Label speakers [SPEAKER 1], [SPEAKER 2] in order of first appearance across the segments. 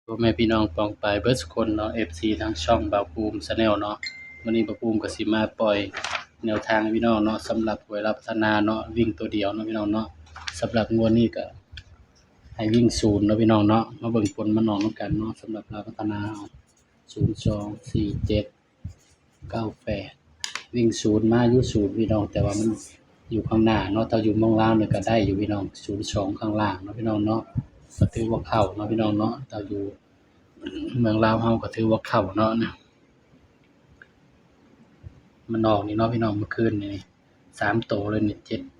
[SPEAKER 1] พ่อแม่พี่น้องปองปายเบิดซุคนเนาะ FC ทางช่องบ่าวภูมิชาแนลเนาะมื้อนี้บ่าวภูมิก็สิมาปล่อยแนวทางให้พี่น้องเนาะสำหรับหวยรับพัฒนาเนาะวิ่งตัวเดียวเนาะพี่น้องเนาะสำหรับงวดนี้ก็ให้วิ่งศูนย์เนาะพี่น้องเนาะมาเบิ่งผลมันออกนำกันเนาะสำหรับรับพัฒนา0 2 4 7 9 8วิ่งศูนย์มาอยู่ศูนย์พี่น้องแต่ว่ามันอยู่ข้างหน้าเนาะถ้าอยู่เมืองลาวนี่ก็ได้อยู่พี่น้อง02ข้างล่างเนาะพี่น้องเนาะก็ถือว่าเข้าเนาะพี่น้องเนาะถ้าอยู่เมืองลาวเฮาก็ถือว่าเข้าเนาะมันออกนี่เนาะพี่น้องเมื่อคืนนี่3ตัวเลยนี่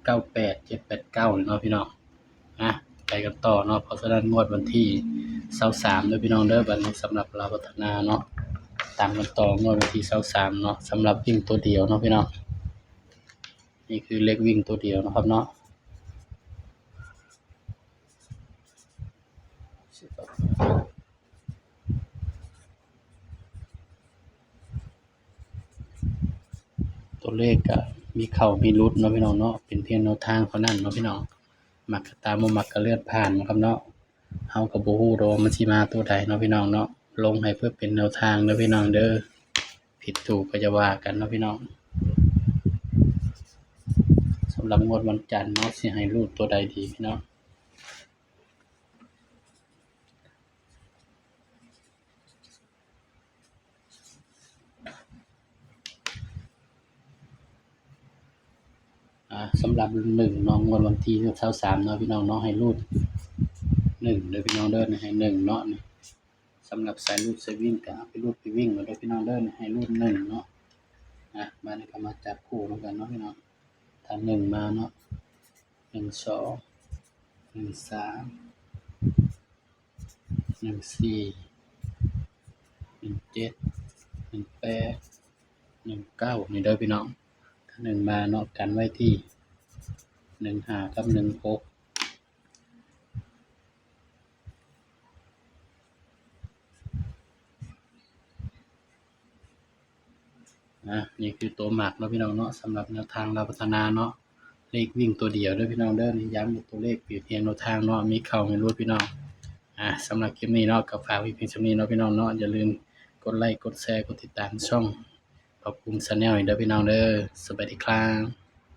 [SPEAKER 1] 798 789นี่เนาะพี่น้องไปกันต่อเนาะเพราะฉะนั้นงวดวันที่23เด้อพี่น้องเด้อบัดนี้สำหรับลาวพัฒนาเนาะตามกันต่องวดวันที่23เนาะสำหรับวิ่งตัวเดียวเนาะพี่น้องนี่คือเลขวิ่งตัวเดียวนะครับเนาะตัวเลขก็มีเข้ามีหลุดเนาะพี่น้องเนาะเป็นเพียงแนวทางเท่านั้นเนาะพี่น้องมักก็ตามบ่มักก็เลื่อนผ่านนะครับเนาะเฮาก็บ่ฮู้ดอกว่ามันสิมาตัวใดเนาะพี่น้องเนาะลงให้เพื่อเป็นแนวทางเด้อพี่น้องเด้อผิดถูกก็จะว่ากันเนาะพี่น้องสำหรับงวดวันจันทร์เนาะสิให้รูดตัวใดดีพี่น้องสำหรับ1เนาะงวดวันที่23เนาะพี่น้องเนาะให้รูด1เด้อพี่น้องเด้อให้1เนาะนี่สำหรับสายรูดสายวิ่งก็เอาไปรูดไปวิ่งเอาเด้อพี่น้องเด้อให้รูด1เนาะบัดนี้ก็มาจับคู่นำกันเนาะพี่น้องถ้า1มาเนาะ1 2 1 3 1 4 1 7 1 8 1 9นี่เด้อพี่น้องถ้า1มาเนาะกันไว้ที่1 5กับ1 6นี่คือตัวหมักเนาะพี่น้องเนาะสำหรับแนวทางลาวพัฒนาเนาะเลขวิ่งตัวเดียวเด้อพี่น้องเด้อนี่ย้ำตัวเลขเปรียบเทียบแนวทางเนาะมีเข้ามีหลุดพี่น้องสำหรับคลิปนี้เนาะก็ฝากไว้เพียงเท่านี้เนาะพี่น้องเนาะอย่าลืมกดไลค์กดแชร์กดติดตามช่องบ่าวภูมิชาแนลให้เด้อพี่น้องเด้อสวัสดีครับ